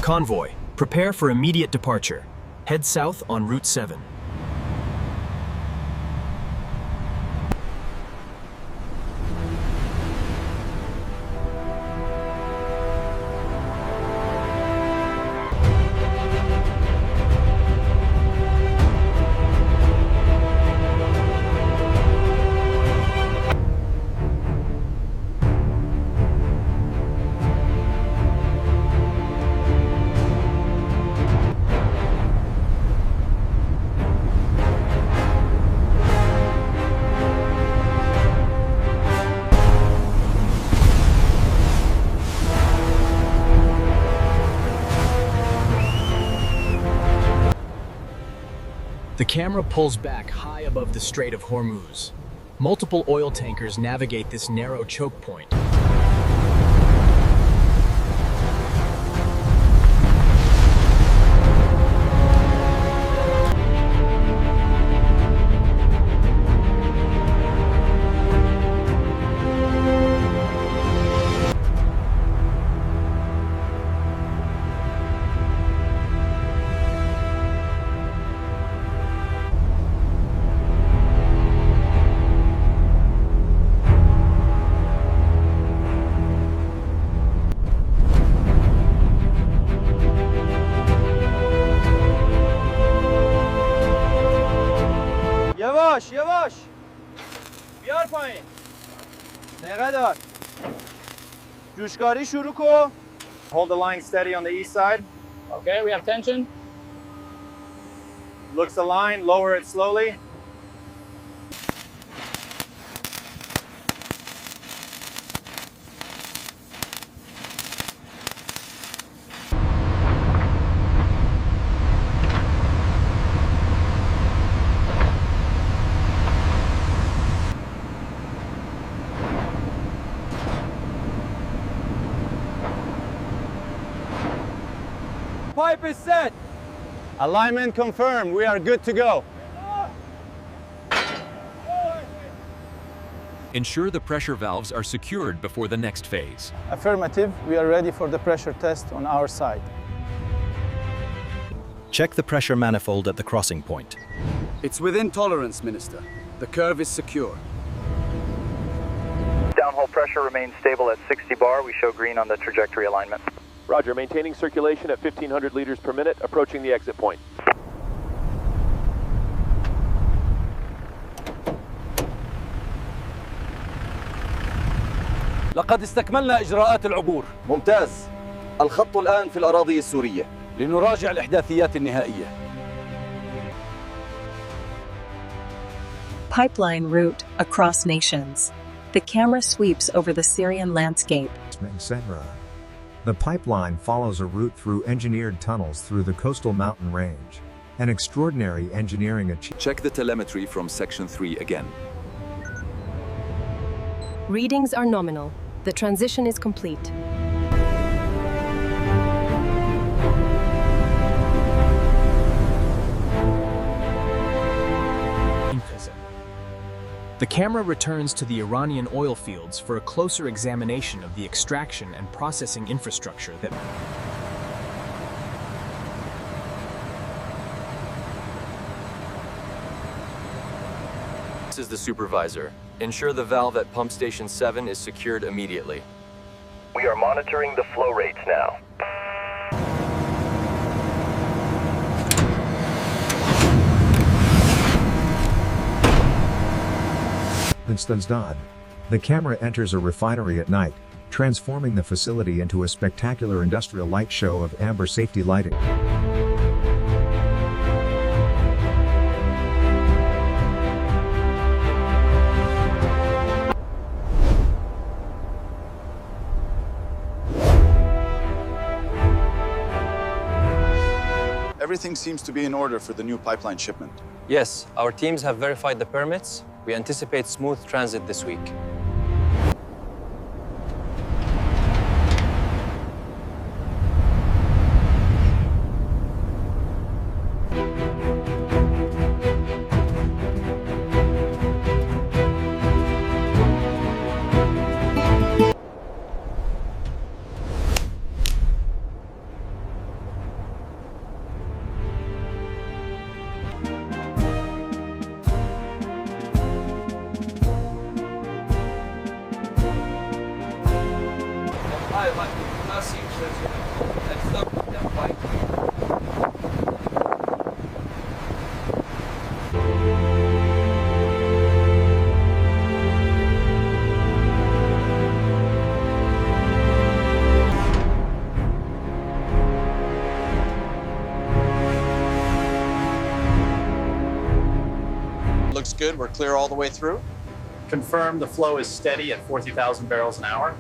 Convoy, prepare for immediate departure. Head south on Route 7. The camera pulls back high above the Strait of Hormuz. Multiple oil tankers navigate this narrow choke point. یواش یواش بیار پایین دقیقه دار جوشکاری شروع کن. Hold the line steady on the east side. Okay, we have tension. Looks aligned, lower it slowly. Pipe is set. Alignment confirmed. We are good to go. Ensure the pressure valves are secured before the next phase. Affirmative. We are ready for the pressure test on our side. Check the pressure manifold at the crossing point. It's within tolerance, Minister. The curve is secure. Downhole pressure remains stable at 60 bar. We show green on the trajectory alignment. Roger, maintaining circulation at 1,500 liters per minute, approaching the exit point. لقد استكملنا إجراءات العبور. ممتاز. الخط الآن في الأراضي السورية. لنراجع الإحداثيات النهائية. Pipeline route across nations. The camera sweeps over the Syrian landscape. The pipeline follows a route through engineered tunnels through the coastal mountain range. An extraordinary engineering achievement. Check the telemetry from Section 3 again. Readings are nominal. The transition is complete. The camera returns to the Iranian oil fields for a closer examination of the extraction and processing infrastructure that This is the supervisor. Ensure the valve at pump station 7 is secured immediately. We are monitoring the flow rates now. The camera enters a refinery at night, transforming the facility into a spectacular industrial light show of amber safety lighting. Everything seems to be in order for the new pipeline shipment. Yes, our teams have verified the permits. We anticipate smooth transit this week. Looks good. We're clear all the way through. Confirm the flow is steady at 40,000 barrels an hour.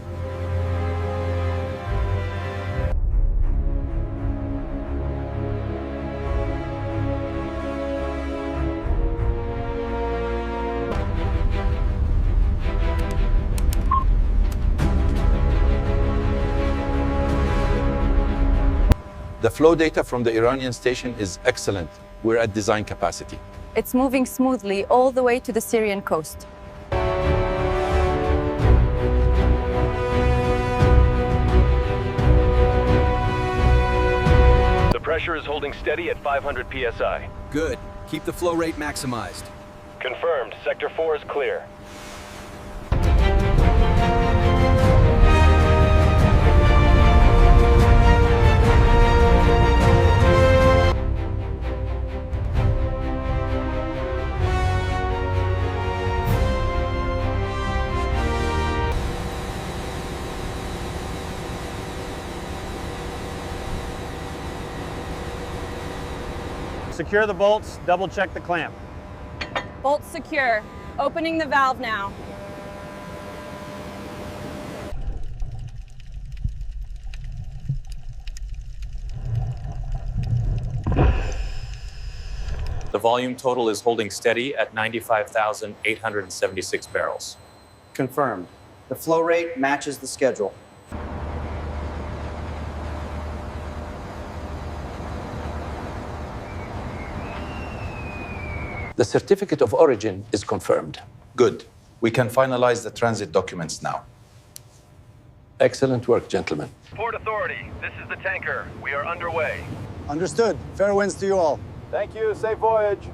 The flow data from the Iranian station is excellent. We're at design capacity. It's moving smoothly all the way to the Syrian coast. The pressure is holding steady at 500 psi. Good. Keep the flow rate maximized. Confirmed. Sector 4 is clear. Secure the bolts, double check the clamp. Bolts secure. Opening the valve now. The volume total is holding steady at 95,876 barrels. Confirmed. The flow rate matches the schedule. The certificate of origin is confirmed. Good. We can finalize the transit documents now. Excellent work, gentlemen. Port Authority, this is the tanker. We are underway. Understood. Fair winds to you all. Thank you. Safe voyage.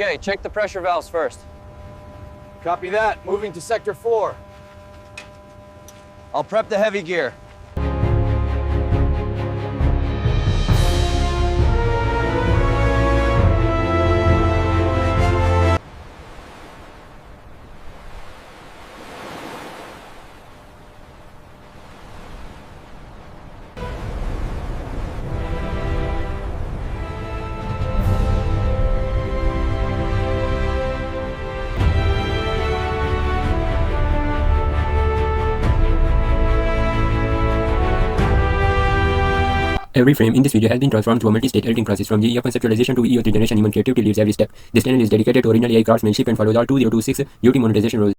Okay, check the pressure valves first. Copy that. Moving to Sector 4. I'll prep the heavy gear. Every frame in this video has been transformed to a multi-stage editing process from GE of conceptualization to EOS generation. Even creativity leaves every step. This channel is dedicated to original AI craftsmanship and follows all 2026 UT monetization rules.